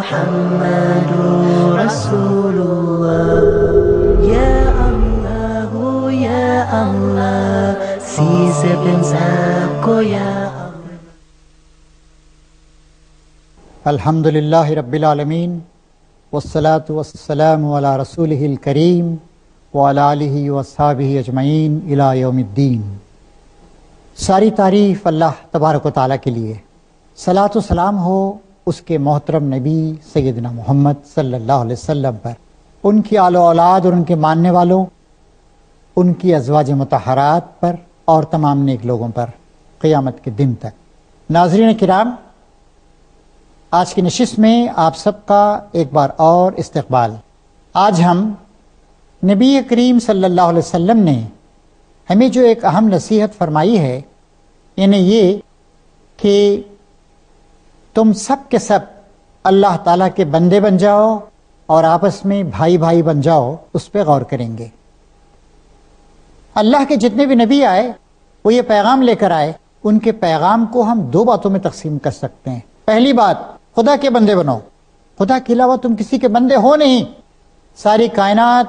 محمد رسول الله يا الله يا الله سيس بنسابكو يا الحمد للہ رب العالمین والصلاة والسلام علی رسولہ الکریم وعلی آلہ واصحابہ اجمعین الی یوم الدین۔ ساری تعریف اللہ تبارک و تعالیٰ کے لیے، صلاۃ و سلام ہو اس کے محترم نبی سیدنا محمد صلی اللہ علیہ وسلم پر، ان کی آل و اولاد اور ان کے ماننے والوں، ان کی ازواج مطہرات پر اور تمام نیک لوگوں پر قیامت کے دن تک۔ ناظرین کرام، آج کی نشست میں آپ سب کا ایک بار اور استقبال۔ آج ہم نبی کریم صلی اللہ علیہ وسلم نے ہمیں جو ایک اہم نصیحت فرمائی ہے، یعنی یہ کہ تم سب کے سب اللہ تعالیٰ کے بندے بن جاؤ اور آپس میں بھائی بھائی بن جاؤ، اس پہ غور کریں گے۔ اللہ کے جتنے بھی نبی آئے وہ یہ پیغام لے کر آئے، ان کے پیغام کو ہم دو باتوں میں تقسیم کر سکتے ہیں۔ پہلی بات، خدا کے بندے بنو، خدا کے علاوہ تم کسی کے بندے ہو نہیں، ساری کائنات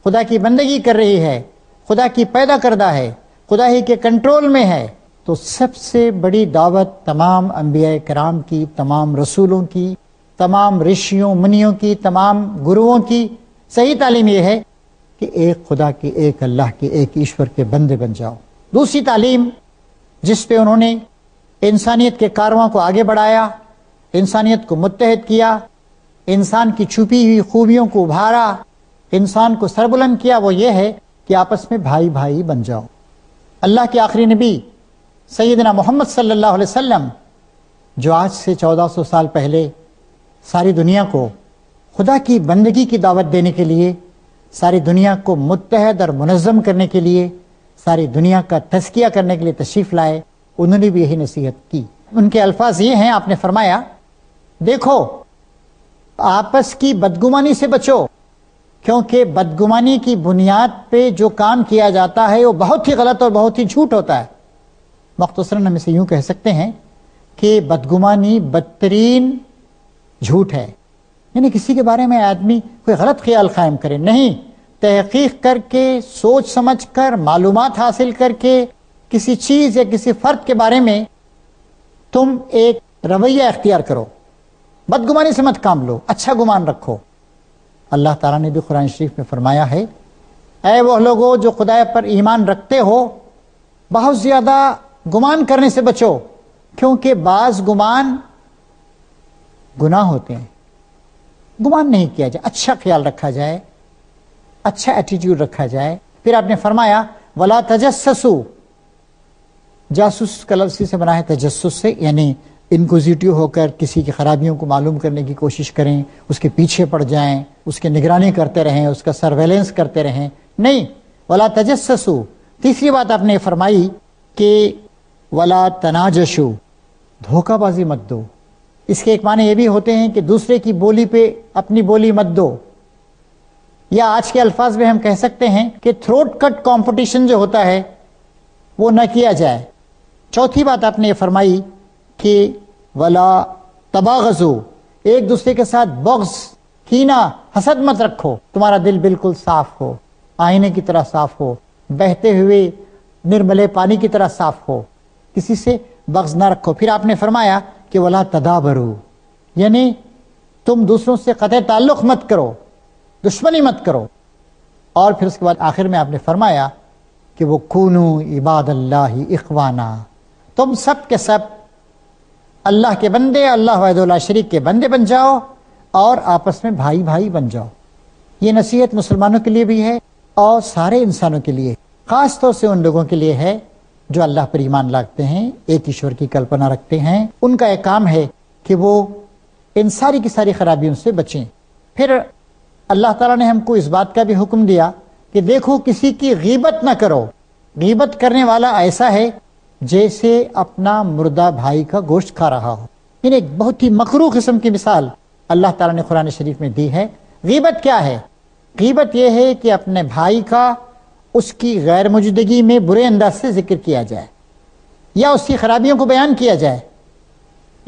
خدا کی بندگی کر رہی ہے، خدا کی پیدا کردہ ہے، خدا ہی کے کنٹرول میں ہے۔ تو سب سے بڑی دعوت تمام انبیاء کرام کی، تمام رسولوں کی، تمام رشیوں منیوں کی، تمام گروؤں کی صحیح تعلیم یہ ہے کہ ایک خدا کے، ایک اللہ کے، ایک ایشور کے بندے بن جاؤ۔ دوسری تعلیم جس پہ انہوں نے انسانیت کے کارواں کو آگے بڑھایا، انسانیت کو متحد کیا، انسان کی چھپی ہوئی خوبیوں کو ابھارا، انسان کو سربلند کیا، وہ یہ ہے کہ آپس میں بھائی بھائی بن جاؤ۔ اللہ کے آخری نبی سیدنا محمد صلی اللہ علیہ وسلم، جو آج سے 1400 سال پہلے ساری دنیا کو خدا کی بندگی کی دعوت دینے کے لیے، ساری دنیا کو متحد اور منظم کرنے کے لیے، ساری دنیا کا تزکیہ کرنے کے لیے تشریف لائے، انہوں نے بھی یہی نصیحت کی۔ ان کے الفاظ یہ ہیں، آپ نے فرمایا، دیکھو آپس کی بدگمانی سے بچو، کیونکہ بدگمانی کی بنیاد پہ جو کام کیا جاتا ہے وہ بہت ہی غلط اور بہت ہی جھوٹ ہوتا ہے۔ مختصراً ہم اسے یوں کہہ سکتے ہیں کہ بدگمانی بدترین جھوٹ ہے، یعنی کسی کے بارے میں آدمی کوئی غلط خیال قائم کرے نہیں، تحقیق کر کے، سوچ سمجھ کر، معلومات حاصل کر کے کسی چیز یا کسی فرد کے بارے میں تم ایک رویہ اختیار کرو، بدگمانی سے مت کام لو، اچھا گمان رکھو۔ اللہ تعالیٰ نے بھی قرآن شریف میں فرمایا ہے، اے وہ لوگوں جو خدا پر ایمان رکھتے ہو، بہت زیادہ گمان کرنے سے بچو، کیونکہ بعض گمان گناہ ہوتے ہیں۔ گمان نہیں کیا جائے، اچھا خیال رکھا جائے، اچھا ایٹیٹیوڈ رکھا جائے۔ پھر آپ نے فرمایا وَلَا تَجَسَّسُوا، جاسوس کا لفظ سے بنا ہے تجسس سے، یعنی انکوزیٹیو ہو کر کسی کی خرابیوں کو معلوم کرنے کی کوشش کریں، اس کے پیچھے پڑ جائیں، اس کی نگرانی کرتے رہیں، اس کا سرویلنس کرتے رہیں، نہیں، ولا تجسسوا۔ تیسری بات آپ نے فرمائی کہ ولا تناجشوا، دھوکہ بازی مت دو۔ اس کے ایک معنی یہ بھی ہوتے ہیں کہ دوسرے کی بولی پہ اپنی بولی مت دو، یا آج کے الفاظ میں ہم کہہ سکتے ہیں کہ تھروٹ کٹ کمپٹیشن جو ہوتا ہے وہ نہ کیا جائے۔ چوتھی بات آپ نے یہ فرمائی کہ ولا تباغضوا، ایک دوسرے کے ساتھ بغض، کینہ، حسد مت رکھو، تمہارا دل بالکل صاف ہو، آئینے کی طرح صاف ہو، بہتے ہوئے نرملے پانی کی طرح صاف ہو، کسی سے بغض نہ رکھو۔ پھر آپ نے فرمایا کہ ولا تدابروا، یعنی تم دوسروں سے قطع تعلق مت کرو، دشمنی مت کرو۔ اور پھر اس کے بعد آخر میں آپ نے فرمایا کہ وہ کونوا عباد اللہ اخوانا، تم سب کے سب اللہ کے بندے، اللہ وحدہ لا شریک کے بندے بن جاؤ اور آپس میں بھائی بھائی بن جاؤ۔ یہ نصیحت مسلمانوں کے لیے بھی ہے اور سارے انسانوں کے لیے، خاص طور سے ان لوگوں کے لیے ہے جو اللہ پر ایمان لاتے ہیں، ایک ایشور کی کلپنا رکھتے ہیں۔ ان کا ایک کام ہے کہ وہ ان ساری کی ساری خرابیوں سے بچیں۔ پھر اللہ تعالیٰ نے ہم کو اس بات کا بھی حکم دیا کہ دیکھو کسی کی غیبت نہ کرو، غیبت کرنے والا ایسا ہے جیسے اپنا مردہ بھائی کا گوشت کھا رہا ہو، یعنی ایک بہت ہی مکروہ قسم کی مثال اللہ تعالیٰ نے قرآن شریف میں دی ہے۔ غیبت کیا ہے؟ غیبت یہ ہے کہ اپنے بھائی کا اس کی غیر موجودگی میں برے انداز سے ذکر کیا جائے یا اس کی خرابیوں کو بیان کیا جائے،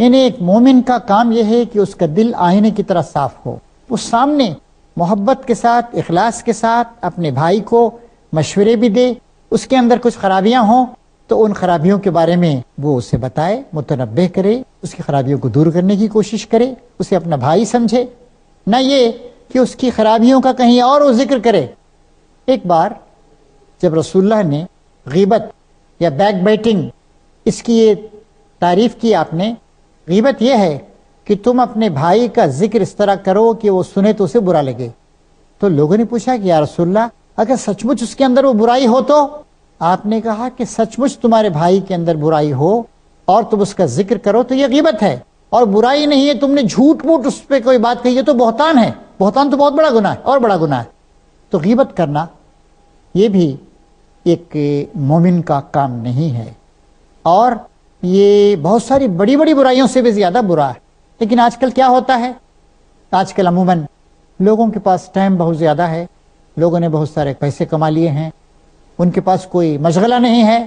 یعنی ایک مومن کا کام یہ ہے کہ اس کا دل آئینے کی طرح صاف ہو، وہ سامنے محبت کے ساتھ، اخلاص کے ساتھ اپنے بھائی کو مشورے بھی دے، اس کے اندر کچھ خرابیاں ہوں تو ان خرابیوں کے بارے میں وہ اسے بتائے، متنبہ کرے، اس کی خرابیوں کو دور کرنے کی کوشش کرے، اسے اپنا بھائی سمجھے، نہ یہ کہ اس کی خرابیوں کا کہیں اور وہ ذکر کرے۔ ایک بار جب رسول اللہ نے غیبت یا بیک بائٹنگ، اس کی یہ تعریف کی آپ نے، غیبت یہ ہے کہ تم اپنے بھائی کا ذکر اس طرح کرو کہ وہ سنے تو اسے برا لگے۔ تو لوگوں نے پوچھا کہ یا رسول اللہ اگر سچ مچ اس کے اندر وہ برائی ہو تو؟ آپ نے کہا کہ سچ مچ تمہارے بھائی کے اندر برائی ہو اور تم اس کا ذکر کرو تو یہ غیبت ہے، اور برائی نہیں ہے تم نے جھوٹ موٹ اس پہ کوئی بات کہی ہے تو بہتان ہے، بہتان تو بہت بڑا گناہ ہے اور بڑا گناہ ہے۔ تو غیبت کرنا یہ بھی ایک مومن کا کام نہیں ہے، اور یہ بہت ساری بڑی بڑی برائیوں سے بھی زیادہ برا ہے۔ لیکن آج کل کیا ہوتا ہے، آج کل عموماً لوگوں کے پاس ٹائم بہت زیادہ ہے، لوگوں نے بہت سارے پیسے کما لیے ہیں، ان کے پاس کوئی مشغلہ نہیں ہے،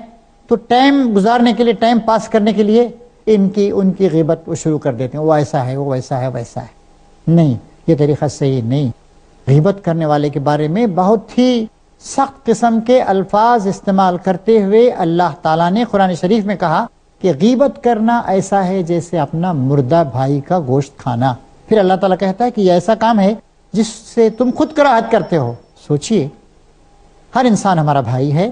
تو ٹائم گزارنے کے لیے، ٹائم پاس کرنے کے لیے ان کی غیبت وہ شروع کر دیتے ہیں، وہ ایسا ہے، وہ ویسا ہے، ویسا ہے۔ نہیں، یہ طریقہ صحیح نہیں۔ غیبت کرنے والے کے بارے میں بہت ہی سخت قسم کے الفاظ استعمال کرتے ہوئے اللہ تعالیٰ نے قرآن شریف میں کہا کہ غیبت کرنا ایسا ہے جیسے اپنا مردہ بھائی کا گوشت کھانا۔ پھر اللہ تعالیٰ کہتا ہے کہ یہ ایسا کام ہے جس سے تم خود کراہت کرتے ہو۔ سوچئے، ہر انسان ہمارا بھائی ہے،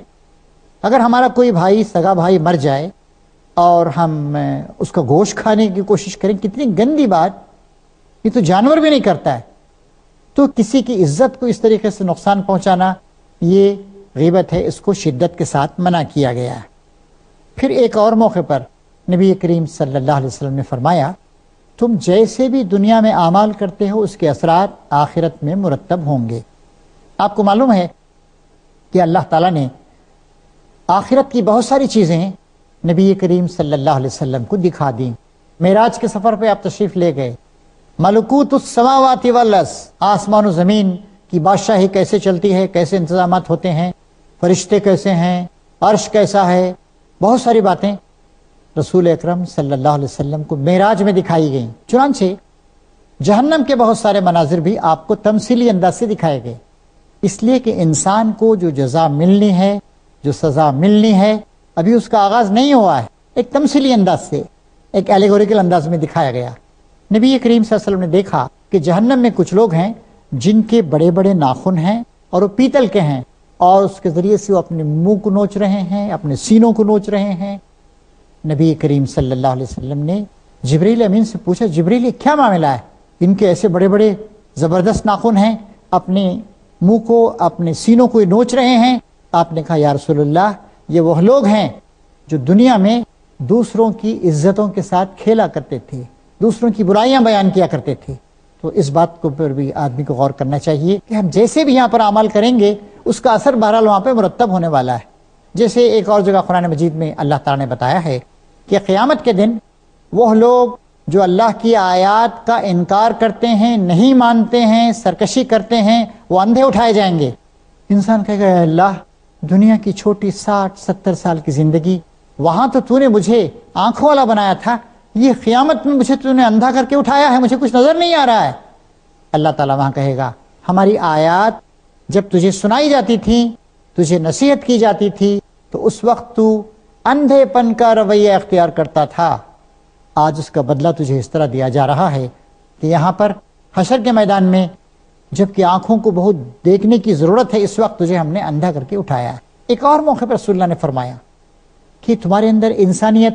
اگر ہمارا کوئی بھائی، سگا بھائی مر جائے اور ہم اس کا گوشت کھانے کی کوشش کریں، کتنی گندی بات، یہ تو جانور بھی نہیں کرتا ہے۔ تو کسی کی عزت کو اس طریقے سے نقصان پہنچانا یہ غیبت ہے، اس کو شدت کے ساتھ منع کیا گیا ہے۔ پھر ایک اور موقع پر نبی کریم صلی اللہ علیہ وسلم نے فرمایا، تم جیسے بھی دنیا میں اعمال کرتے ہو اس کے اثرات آخرت میں مرتب ہوں گے۔ آپ کو معلوم ہے کہ اللہ تعالیٰ نے آخرت کی بہت ساری چیزیں نبی کریم صلی اللہ علیہ وسلم کو دکھا دیں۔ معراج کے سفر پہ آپ تشریف لے گئے، ملکوت السماوات والارض، آسمان و زمین کی بادشاہی کیسے چلتی ہے، کیسے انتظامات ہوتے ہیں، فرشتے کیسے ہیں، عرش کیسا ہے، بہت ساری باتیں رسول اکرم صلی اللہ علیہ وسلم کو معراج میں دکھائی گئیں۔ چنانچہ جہنم کے بہت سارے مناظر بھی آپ کو تمثیلی انداز سے دکھائے گئے، اس لیے کہ انسان کو جو جزا ملنی ہے، جو سزا ملنی ہے، ابھی اس کا آغاز نہیں ہوا ہے، ایک تمثیلی انداز سے، ایک ایلیگوریکل انداز میں دکھایا گیا۔ نبی کریم صلی اللہ علیہ وسلم نے دیکھا کہ جہنم میں کچھ لوگ ہیں جن کے بڑے بڑے ناخن ہیں اور وہ پیتل کے ہیں، اور اس کے ذریعے سے وہ اپنے منہ کو نوچ رہے ہیں، اپنے سینوں کو نوچ رہے ہیں۔ نبی کریم صلی اللہ علیہ وسلم نے جبریل امین سے پوچھا، جبریل یہ کیا معاملہ ہے، ان کے ایسے بڑے بڑے زبردست ناخن ہیں، اپنے منہ کو، اپنے سینوں کو نوچ رہے ہیں؟ آپ نے کہا یا رسول اللہ یہ وہ لوگ ہیں جو دنیا میں دوسروں کی عزتوں کے ساتھ کھیلا کرتے تھے، دوسروں کی برائیاں بیان کیا کرتے تھے۔ تو اس بات کو پر بھی آدمی کو غور کرنا چاہیے کہ ہم جیسے بھی یہاں پر عمل کریں گے اس کا اثر بہرحال وہاں پہ مرتب ہونے والا ہے۔ جیسے ایک اور جگہ قرآن مجید میں اللہ تعالیٰ نے بتایا ہے کہ قیامت کے دن وہ لوگ جو اللہ کی آیات کا انکار کرتے ہیں، نہیں مانتے ہیں، سرکشی کرتے ہیں، وہ اندھے اٹھائے جائیں گے۔ انسان کہے گا اے اللہ، دنیا کی چھوٹی 60-70 سال کی زندگی، وہاں تو نے مجھے آنکھوں والا بنایا تھا، یہ قیامت میں مجھے نے اندھا کر کے اٹھایا ہے، مجھے کچھ نظر نہیں آ رہا ہے۔ اللہ تعالیٰ وہاں کہے گا ہماری آیات جب تجھے سنائی جاتی تھی، تجھے نصیحت کی جاتی تھی، تو اس وقت تو اندھے پن کا رویہ اختیار کرتا تھا، آج اس کا بدلہ تجھے اس طرح دیا جا رہا ہے کہ یہاں پر حشر کے میدان میں جبکہ آنکھوں کو بہت دیکھنے کی ضرورت ہے، اس وقت تجھے ہم نے اندھا کر کے اٹھایا ہے۔ ایک اور موقع پر رسول اللہ نے فرمایا کہ تمہارے اندر انسانیت،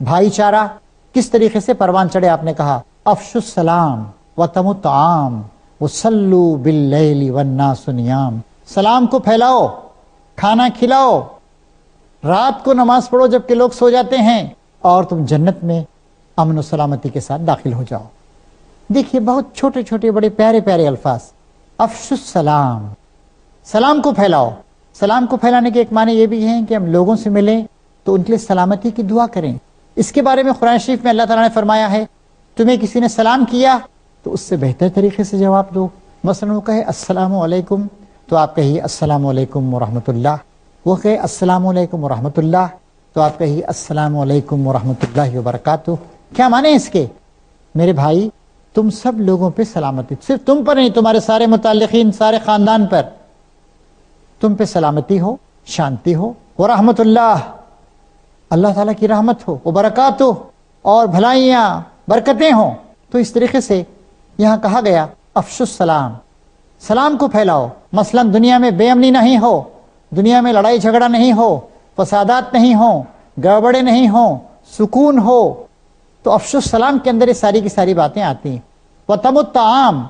بھائی چارہ کس طریقے سے پروان چڑھے۔ آپ نے کہا افشوا السلام وطعموا الطعام وصلوا باللیل والناس نیام، سلام کو پھیلاؤ، کھانا کھلاؤ، رات کو نماز پڑھو جبکہ لوگ سو جاتے ہیں، اور تم جنت میں امن و سلامتی کے ساتھ داخل ہو جاؤ۔ دیکھیے بہت چھوٹے چھوٹے بڑے پیارے پیارے الفاظ، افشوا السلام، سلام کو پھیلاؤ۔ سلام کو پھیلانے کے ایک معنی یہ بھی ہیں کہ ہم لوگوں سے ملیں تو ان کے لیے سلامتی کی دعا کریں۔ اس کے بارے میں قرآن شریف میں اللہ تعالیٰ نے فرمایا ہے تمہیں کسی نے سلام کیا تو اس سے بہتر طریقے سے جواب دو۔ مثلا وہ کہے السلام علیکم تو آپ کہیے السلام علیکم ورحمۃ اللہ، وہ کہے السلام علیکم ورحمۃ اللہ تو آپ کہیے السلام علیکم ورحمۃ اللہ وبرکاتہ۔ کیا معنی اس کے؟ میرے بھائی تم سب لوگوں پہ سلامتی، صرف تم پر نہیں، تمہارے سارے متعلقین، سارے خاندان پر تم پہ سلامتی ہو، شانتی ہو، ورحمت اللہ، اللہ تعالیٰ کی رحمت ہو، وہ برکات ہو اور بھلائیاں برکتیں ہوں۔ تو اس طریقے سے یہاں کہا گیا افشوا السلام، سلام کو پھیلاؤ۔ مثلا دنیا میں بے امنی نہیں ہو، دنیا میں لڑائی جھگڑا نہیں ہو، فسادات نہیں ہوں، گڑبڑے نہیں ہوں، سکون ہو، تو افشوا السلام کے اندر یہ ساری کی ساری باتیں آتی ہیں۔ وَطَعِّمُوا الطَّعَامَ،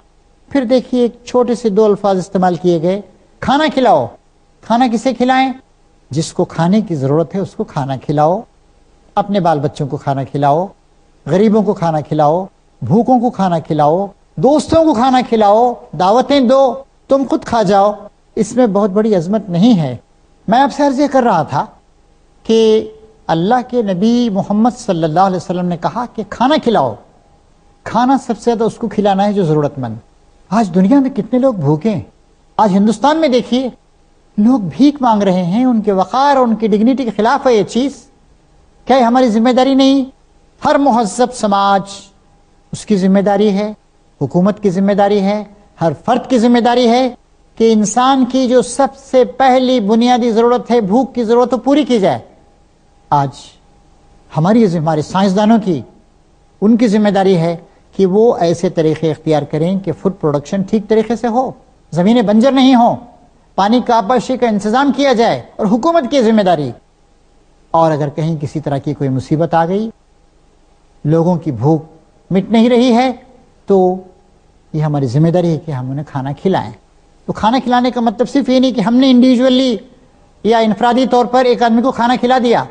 پھر دیکھیے ایک چھوٹے سے دو الفاظ استعمال کیے گئے، کھانا کھلاؤ۔ کھانا کسے کھلائیں؟ جس کو کھانے کی ضرورت ہے اس کو کھانا کھلاؤ، اپنے بال بچوں کو کھانا کھلاؤ، غریبوں کو کھانا کھلاؤ، بھوکوں کو کھانا کھلاؤ، دوستوں کو کھانا کھلاؤ، دعوتیں دو، تم خود کھا جاؤ، اس میں بہت بڑی عظمت نہیں ہے۔ میں آپ سے عرض کر رہا تھا کہ اللہ کے نبی محمد صلی اللہ علیہ وسلم نے کہا کہ کھانا کھلاؤ، کھانا سب سے زیادہ اس کو کھلانا ہے جو ضرورت مند۔ آج دنیا میں کتنے لوگ بھوکے ہیں، آج ہندوستان میں دیکھیے لوگ بھیک مانگ رہے ہیں، ان کے وقار اور ان کی ڈگنیٹی کے خلاف ہے یہ چیز۔ کیا یہ ہماری ذمہ داری نہیں؟ ہر مہذب سماج اس کی ذمہ داری ہے، حکومت کی ذمہ داری ہے، ہر فرد کی ذمہ داری ہے کہ انسان کی جو سب سے پہلی بنیادی ضرورت ہے، بھوک کی ضرورت، وہ پوری کی جائے۔ آج ہمارے سائنسدانوں کی، ان کی ذمہ داری ہے کہ وہ ایسے طریقے اختیار کریں کہ فوڈ پروڈکشن ٹھیک طریقے سے ہو، زمینیں بنجر نہیں ہوں، پانی کا آبپاشی کا انتظام کیا جائے، اور حکومت کی ذمہ داری۔ اور اگر کہیں کسی طرح کی کوئی مصیبت آ گئی، لوگوں کی بھوک مٹ نہیں رہی ہے، تو یہ ہماری ذمہ داری ہے کہ ہم انہیں کھانا کھلائیں۔ تو کھانا کھلانے کا مطلب صرف یہ نہیں کہ ہم نے انڈیویجولی یا انفرادی طور پر ایک آدمی کو کھانا کھلا دیا،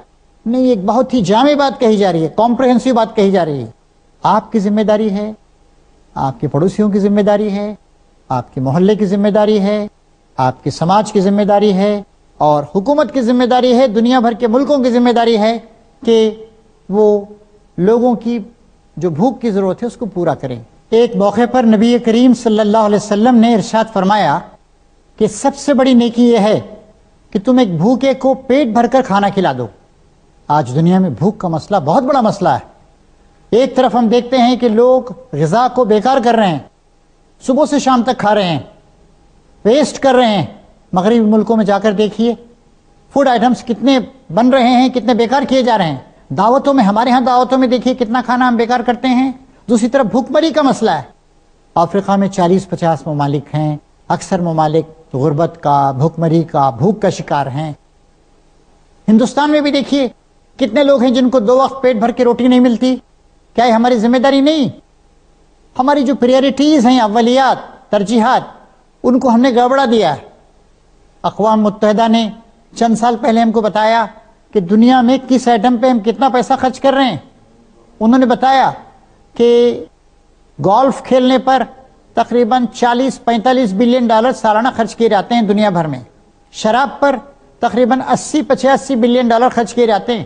نہیں، ایک بہت ہی جامع بات کہی جا رہی ہے، کمپریہنسو بات کہی جا رہی ہے۔ آپ کی ذمہ داری ہے، آپ کے پڑوسیوں کی ذمہ داری ہے، آپ کے محلے کی ذمہ داری ہے، آپ کے سماج کی ذمہ داری ہے، اور حکومت کی ذمہ داری ہے، دنیا بھر کے ملکوں کی ذمہ داری ہے کہ وہ لوگوں کی جو بھوک کی ضرورت ہے اس کو پورا کریں۔ ایک موقع پر نبی کریم صلی اللہ علیہ وسلم نے ارشاد فرمایا کہ سب سے بڑی نیکی یہ ہے کہ تم ایک بھوکے کو پیٹ بھر کر کھانا کھلا دو۔ آج دنیا میں بھوک کا مسئلہ بہت بڑا مسئلہ ہے۔ ایک طرف ہم دیکھتے ہیں کہ لوگ غذا کو بیکار کر رہے ہیں، صبح سے شام تک کھا رہے ہیں، ویسٹ کر رہے ہیں۔ مغربی ملکوں میں جا کر دیکھیے فوڈ آئٹمس کتنے بن رہے ہیں، کتنے بیکار کیے جا رہے ہیں۔ دعوتوں میں، ہمارے ہاں دعوتوں میں دیکھیے کتنا کھانا ہم بیکار کرتے ہیں۔ دوسری طرف بھوک مری کا مسئلہ ہے۔ افریقہ میں 40-50 ممالک ہیں، اکثر ممالک غربت کا، بھوک مری کا، بھوک کا شکار ہیں۔ ہندوستان میں بھی دیکھیے کتنے لوگ ہیں جن کو 2 وقت پیٹ بھر کے روٹی نہیں ملتی۔ کیا یہ ہماری ذمہ داری نہیں؟ ہماری جو پریورٹیز ہیں، اولیات، ترجیحات، ان کو ہم نے گڑبڑا دیا ہے۔ اقوام متحدہ نے چند سال پہلے ہم کو بتایا کہ دنیا میں کس ایٹم پہ ہم کتنا پیسہ خرچ کر رہے ہیں۔ انہوں نے بتایا کہ گولف کھیلنے پر تقریباً 40-45 بلین ڈالر سالانہ خرچ کیے جاتے ہیں دنیا بھر میں۔ شراب پر تقریباً 80-85 بلین ڈالر خرچ کیے جاتے ہیں۔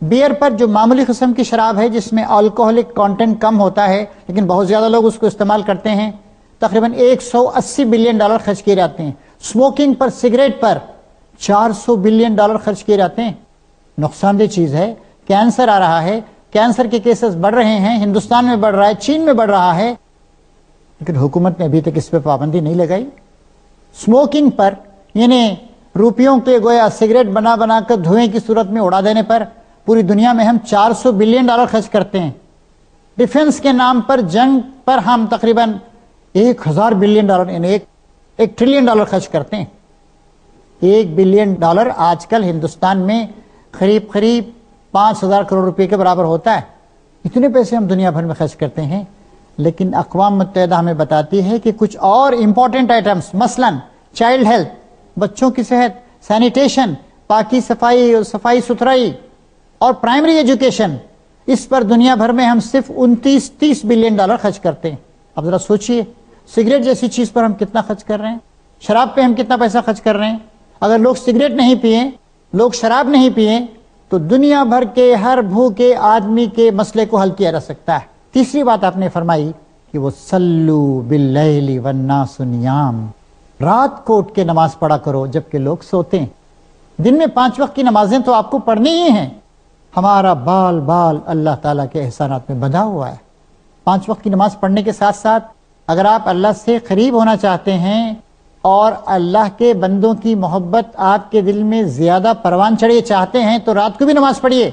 بیئر پر، جو معمولی قسم کی شراب ہے جس میں الکوہولک کانٹینٹ کم ہوتا ہے لیکن بہت زیادہ لوگ اس کو استعمال کرتے ہیں، تقریباً 180 بلین ڈالر خرچ کیے جاتے ہیں۔ اسموکنگ پر، سگریٹ پر 400 بلین ڈالر خرچ کیے جاتے ہیں۔ نقصان دہ چیز ہے۔ کینسر آ رہا ہے، کینسر کے کیسز بڑھ رہے ہیں، ہندوستان میں بڑھ رہا ہے، چین میں بڑھ رہا ہے، لیکن حکومت نے ابھی تک اس پہ پابندی نہیں لگائی۔ اسموکنگ پر، یعنی روپیوں کے گویا سگریٹ بنا بنا کر دھوئیں کی صورت میں اڑا دینے پر پوری دنیا میں ہم 400 بلین ڈالر خرچ کرتے ہیں۔ ڈیفنس کے نام پر، جنگ پر ہم تقریباً 1000 بلین ڈالر، یعنی 1 ٹریلین ڈالر خرچ کرتے ہیں۔ 1 بلین ڈالر آج کل ہندوستان میں قریب 5000 کروڑ روپے کے برابر ہوتا ہے۔ اتنے پیسے ہم دنیا بھر میں خرچ کرتے ہیں، لیکن اقوام متحدہ ہمیں بتاتی ہے کہ کچھ اور امپورٹنٹ آئٹمس، مثلا چائلڈ ہیلتھ، بچوں کی صحت، سینیٹیشن، پاکی صفائی اور صفائی ستھرائی، اور پرائمری ایجوکیشن، اس پر دنیا بھر میں ہم صرف 29-30 بلین ڈالر خرچ کرتے ہیں۔ اب ذرا سوچئے، سگریٹ جیسی چیز پر ہم کتنا خرچ کر رہے ہیں، شراب پہ ہم کتنا پیسہ خرچ کر رہے ہیں۔ اگر لوگ سگریٹ نہیں پئیں، لوگ شراب نہیں پئیں، تو دنیا بھر کے ہر بھوکے آدمی کے مسئلے کو حل کیا جا سکتا ہے۔ تیسری بات آپ نے فرمائی کہ وہ صلو باللیل والناس نیام، رات کو اٹھ کے نماز پڑھا کرو جبکہ لوگ سوتے ہیں۔ دن میں 5 وقت کی نمازیں تو آپ کو پڑھنی ہی ہیں۔ ہمارا بال بال اللہ تعالیٰ کے احسانات میں بندھا ہوا ہے۔ 5 وقت کی نماز پڑھنے کے ساتھ ساتھ اگر آپ اللہ سے قریب ہونا چاہتے ہیں اور اللہ کے بندوں کی محبت آپ کے دل میں زیادہ پروان چڑھے چاہتے ہیں تو رات کو بھی نماز پڑھیے۔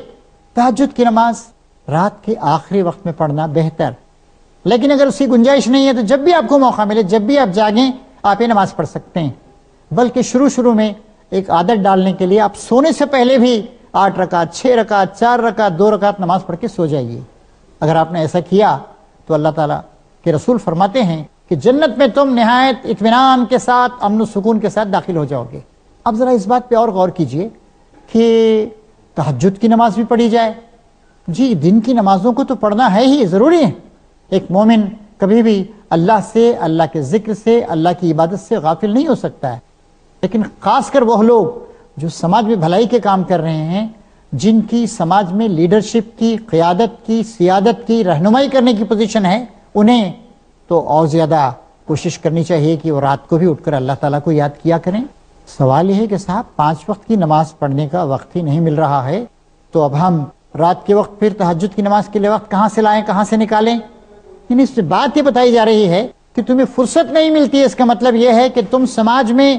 تہجد کی نماز رات کے آخری وقت میں پڑھنا بہتر، لیکن اگر اس کی گنجائش نہیں ہے تو جب بھی آپ کو موقع ملے، جب بھی آپ جاگیں، آپ یہ نماز پڑھ سکتے ہیں۔ بلکہ شروع میں ایک عادت ڈالنے کے لیے آپ سونے سے پہلے بھی 8 رکعت، 6 رکعت، 4 رکعت، 2 رکعت نماز پڑھ کے سو جائیے۔ اگر آپ نے ایسا کیا تو اللہ تعالیٰ کے رسول فرماتے ہیں کہ جنت میں تم نہایت اطمینان کے ساتھ، امن و سکون کے ساتھ داخل ہو جاؤ گے۔ اب ذرا اس بات پہ اور غور کیجئے کہ تہجد کی نماز بھی پڑھی جائے۔ جی، دن کی نمازوں کو تو پڑھنا ہے ہی، ضروری ہے۔ ایک مومن کبھی بھی اللہ سے، اللہ کے ذکر سے، اللہ کی عبادت سے غافل نہیں ہو سکتا ہے۔ لیکن خاص کر وہ لوگ جو سماج میں بھلائی کے کام کر رہے ہیں، جن کی سماج میں لیڈرشپ کی، قیادت کی، سیادت کی، رہنمائی کرنے کی پوزیشن ہے، انہیں تو اور زیادہ کوشش کرنی چاہیے کہ وہ رات کو بھی اٹھ کر اللہ تعالیٰ کو یاد کیا کریں۔ سوال یہ ہے کہ صاحب 5 وقت کی نماز پڑھنے کا وقت ہی نہیں مل رہا ہے، تو اب ہم رات کے وقت پھر تہجد کی نماز کے لیے وقت کہاں سے لائیں، کہاں سے نکالیں؟ یعنی اس سے بات یہ بتائی جا رہی ہے کہ تمہیں فرصت نہیں ملتی ہے۔ اس کا مطلب یہ ہے کہ تم سماج میں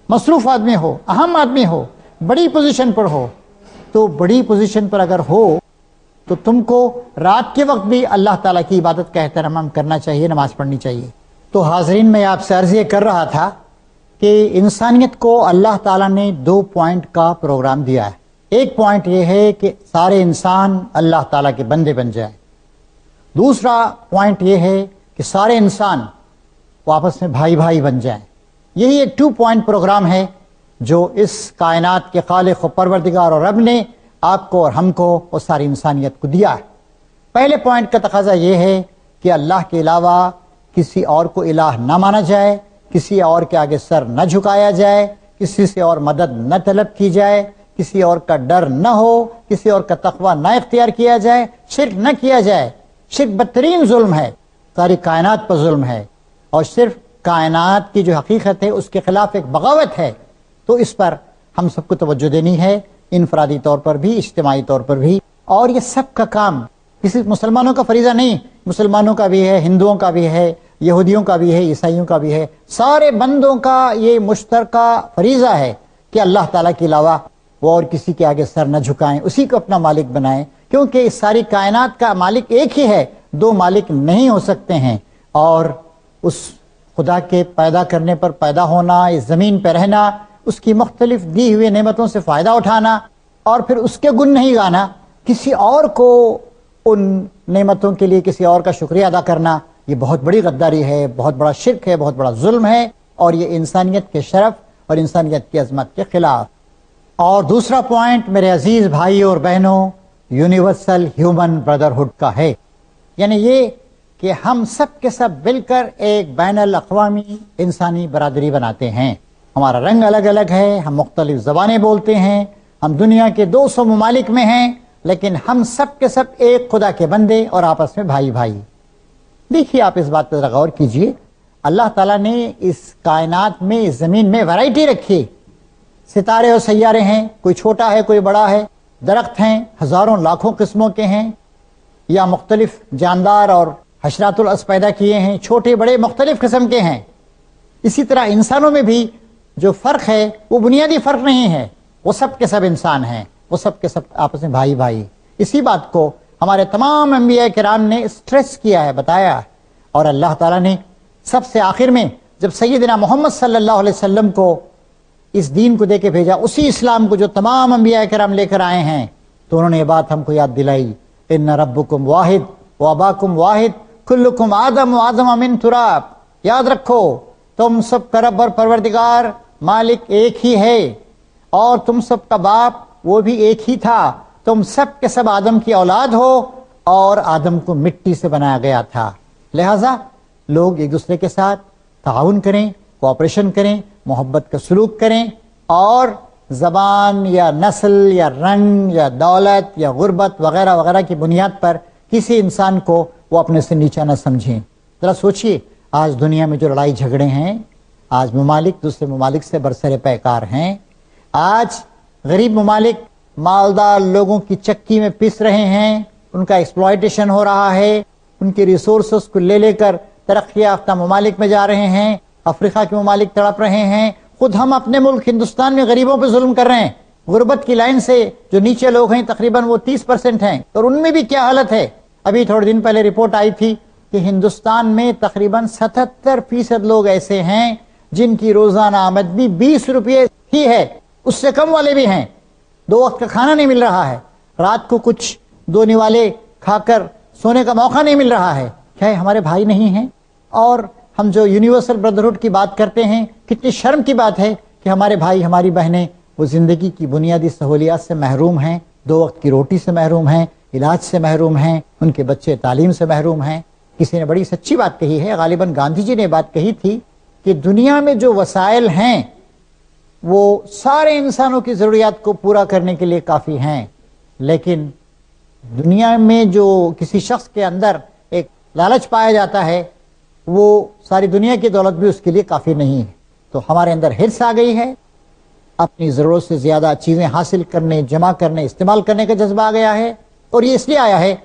مصروف آدمی ہو، اہم آدمی ہو، بڑی پوزیشن پر ہو، تو بڑی پوزیشن پر اگر ہو تو تم کو رات کے وقت بھی اللہ تعالیٰ کی عبادت کا اہتمام کرنا چاہیے، نماز پڑھنی چاہیے۔ تو حاضرین، میں آپ سے عرض یہ کر رہا تھا کہ انسانیت کو اللہ تعالیٰ نے 2 پوائنٹ کا پروگرام دیا ہے۔ ایک پوائنٹ یہ ہے کہ سارے انسان اللہ تعالیٰ کے بندے بن جائیں۔ دوسرا پوائنٹ یہ ہے کہ سارے انسان آپس میں بھائی بھائی بن جائیں۔ یہی ایک 2 پوائنٹ پروگرام ہے جو اس کائنات کے خالق و پروردگار اور رب نے آپ کو اور ہم کو اور ساری انسانیت کو دیا ہے۔ پہلے پوائنٹ کا تقاضا یہ ہے کہ اللہ کے علاوہ کسی اور کو الہ نہ مانا جائے، کسی اور کے آگے سر نہ جھکایا جائے، کسی سے اور مدد نہ طلب کی جائے، کسی اور کا ڈر نہ ہو، کسی اور کا تقوی نہ اختیار کیا جائے، شرک نہ کیا جائے۔ شرک بدترین ظلم ہے، ساری کائنات پر ظلم ہے، اور صرف کائنات کی جو حقیقت ہے اس کے خلاف ایک بغاوت ہے۔ تو اس پر ہم سب کو توجہ دینی ہے، انفرادی طور پر بھی، اجتماعی طور پر بھی۔ اور یہ سب کا کام کسی مسلمانوں کا فریضہ نہیں، مسلمانوں کا بھی ہے، ہندوؤں کا بھی ہے، یہودیوں کا بھی ہے، عیسائیوں کا بھی ہے، سارے بندوں کا یہ مشترکہ فریضہ ہے کہ اللہ تعالیٰ کے علاوہ وہ اور کسی کے آگے سر نہ جھکائیں، اسی کو اپنا مالک بنائیں، کیونکہ اس ساری کائنات کا مالک ایک ہی ہے، 2 مالک نہیں ہو سکتے ہیں۔ اور اس خدا کے پیدا کرنے پر پیدا ہونا، اس زمین پہ رہنا، اس کی مختلف دی ہوئی نعمتوں سے فائدہ اٹھانا، اور پھر اس کے گن نہیں گانا، کسی اور کو ان نعمتوں کے لیے کسی اور کا شکریہ ادا کرنا، یہ بہت بڑی غداری ہے، بہت بڑا شرک ہے، بہت بڑا ظلم ہے، اور یہ انسانیت کے شرف اور انسانیت کی عظمت کے خلاف۔ اور دوسرا پوائنٹ میرے عزیز بھائی اور بہنوں، یونیورسل ہیومن بردرہڈ کا ہے، یعنی یہ کہ ہم سب کے سب مل کر ایک بین الاقوامی انسانی برادری بناتے ہیں۔ ہمارا رنگ الگ الگ ہے، ہم مختلف زبانیں بولتے ہیں، ہم دنیا کے 200 ممالک میں ہیں، لیکن ہم سب کے سب ایک خدا کے بندے اور آپس میں بھائی بھائی۔ دیکھیے، آپ اس بات پر غور کیجئے، اللہ تعالیٰ نے اس کائنات میں، اس زمین میں ویرائٹی رکھی، ستارے اور سیارے ہیں، کوئی چھوٹا ہے کوئی بڑا ہے، درخت ہیں ہزاروں لاکھوں قسموں کے ہیں، یا مختلف جاندار اور حشرات الارض پیدا کیے ہیں، چھوٹے بڑے مختلف قسم کے ہیں۔ اسی طرح انسانوں میں بھی جو فرق ہے وہ بنیادی فرق نہیں ہے، وہ سب کے سب انسان ہیں، وہ سب کے سب آپس میں بھائی بھائی۔ اسی بات کو ہمارے تمام انبیاء کرام نے اسٹریس کیا ہے، بتایا ہے، اور اللہ تعالیٰ نے سب سے آخر میں جب سیدنا محمد صلی اللہ علیہ وسلم کو اس دین کو دے کے بھیجا، اسی اسلام کو جو تمام انبیاء کرام لے کر آئے ہیں، تو انہوں نے یہ بات ہم کو یاد دلائی، ان ربکم واحد واباکم واحد کلکم آدم و آدم من تراب۔ یاد رکھو، تم سب کا رب اور پروردگار مالک ایک ہی ہے، اور تم سب کا باپ وہ بھی ایک ہی تھا، تم سب کے سب آدم کی اولاد ہو، اور آدم کو مٹی سے بنایا گیا تھا۔ لہذا لوگ ایک دوسرے کے ساتھ تعاون کریں، کوآپریشن کریں، محبت کا سلوک کریں، اور زبان یا نسل یا رنگ یا دولت یا غربت وغیرہ وغیرہ کی بنیاد پر کسی انسان کو وہ اپنے سے نیچا نہ سمجھیں۔ ذرا سوچئے، آج دنیا میں جو لڑائی جھگڑے ہیں، آج ممالک دوسرے ممالک سے برسر پیکار ہیں، آج غریب ممالک مالدار لوگوں کی چکی میں پس رہے ہیں، ان کا ایکسپلائٹیشن ہو رہا ہے، ان کے ریسورسز کو لے کر ترقی یافتہ ممالک میں جا رہے ہیں، افریقہ کے ممالک تڑپ رہے ہیں، خود ہم اپنے ملک ہندوستان میں غریبوں پہ ظلم کر رہے ہیں۔ غربت کی لائن سے جو نیچے لوگ ہیں تقریباً وہ 30% ہیں، اور ان میں بھی کیا حالت ہے۔ ابھی تھوڑے دن پہلے رپورٹ آئی تھی کہ ہندوستان میں تقریباً 77% لوگ ایسے ہیں جن کی روزانہ آمدنی 20 روپے ہی ہے، اس سے کم والے بھی ہیں، 2 وقت کا کھانا نہیں مل رہا ہے، رات کو کچھ 2 نوالے کھا کر سونے کا موقع نہیں مل رہا ہے۔ کیا ہمارے بھائی نہیں ہیں؟ اور ہم جو یونیورسل بردرہڈ کی بات کرتے ہیں، کتنی شرم کی بات ہے کہ ہمارے بھائی ہماری بہنیں وہ زندگی کی بنیادی سہولیات سے محروم ہیں، 2 وقت کی روٹی سے محروم ہیں، علاج سے محروم ہیں، ان کے بچے تعلیم سے محروم ہیں۔ کسی نے بڑی سچی بات کہی ہے، غالباً گاندھی جی نے بات کہی تھی کہ دنیا میں جو وسائل ہیں وہ سارے انسانوں کی ضروریات کو پورا کرنے کے لیے کافی ہیں، لیکن دنیا میں جو کسی شخص کے اندر ایک لالچ پایا جاتا ہے وہ ساری دنیا کی دولت بھی اس کے لیے کافی نہیں ہے۔ تو ہمارے اندر حرص آ گئی ہے، اپنی ضرورت سے زیادہ چیزیں حاصل کرنے، جمع کرنے، استعمال کرنے کا جذبہ آ گیا ہے، اور یہ اس لیے آیا ہے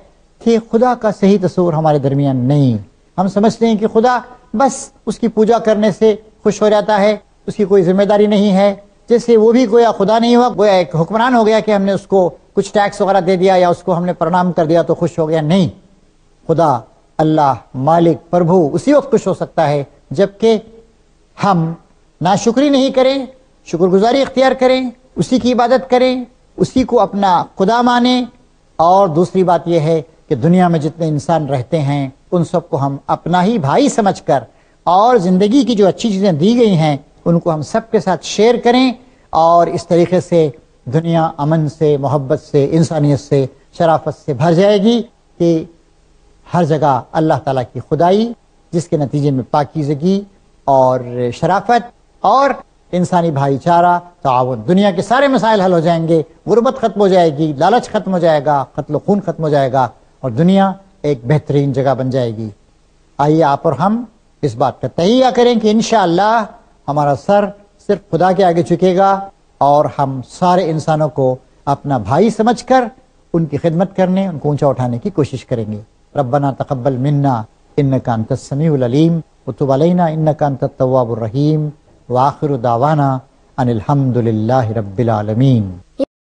کہ خدا کا صحیح تصور ہمارے درمیان نہیں۔ ہم سمجھتے ہیں کہ خدا بس اس کی پوجا کرنے سے خوش ہو جاتا ہے، اس کی کوئی ذمہ داری نہیں ہے، جیسے وہ بھی گویا خدا نہیں ہوا، گویا ایک حکمران ہو گیا کہ ہم نے اس کو کچھ ٹیکس وغیرہ دے دیا یا اس کو ہم نے پرنام کر دیا تو خوش ہو گیا۔ نہیں، خدا اللہ مالک پربھو اسی وقت خوش ہو سکتا ہے جبکہ ہم ناشکری نہیں کریں، شکر گزاری اختیار کریں، اسی کی عبادت کریں، اسی کو اپنا خدا مانیں۔ اور دوسری بات یہ ہے کہ دنیا میں جتنے انسان رہتے ہیں ان سب کو ہم اپنا ہی بھائی سمجھ کر اور زندگی کی جو اچھی چیزیں دی گئی ہیں ان کو ہم سب کے ساتھ شیئر کریں، اور اس طریقے سے دنیا امن سے، محبت سے، انسانیت سے، شرافت سے بھر جائے گی کہ ہر جگہ اللہ تعالیٰ کی خدائی، جس کے نتیجے میں پاکیزگی اور شرافت اور انسانی بھائی چارہ، تعاون، دنیا کے سارے مسائل حل ہو جائیں گے، غربت ختم ہو جائے گی، لالچ ختم ہو جائے گا، قتل و خون ختم ہو جائے گا، اور دنیا ایک بہترین جگہ بن جائے گی۔ آئیے آپ اور ہم اس بات کا تہیہ کریں کہ انشاءاللہ ہمارا سر صرف خدا کے آگے جھکے گا، اور ہم سارے انسانوں کو اپنا بھائی سمجھ کر ان کی خدمت کرنے، ان کو اونچا اٹھانے کی کوشش کریں گے۔ ربنا تقبل منا انک انت السمیع العلیم وتب علینا انک انت التواب الرحیم وآخر دعوانا ان الحمد للہ رب العالمین۔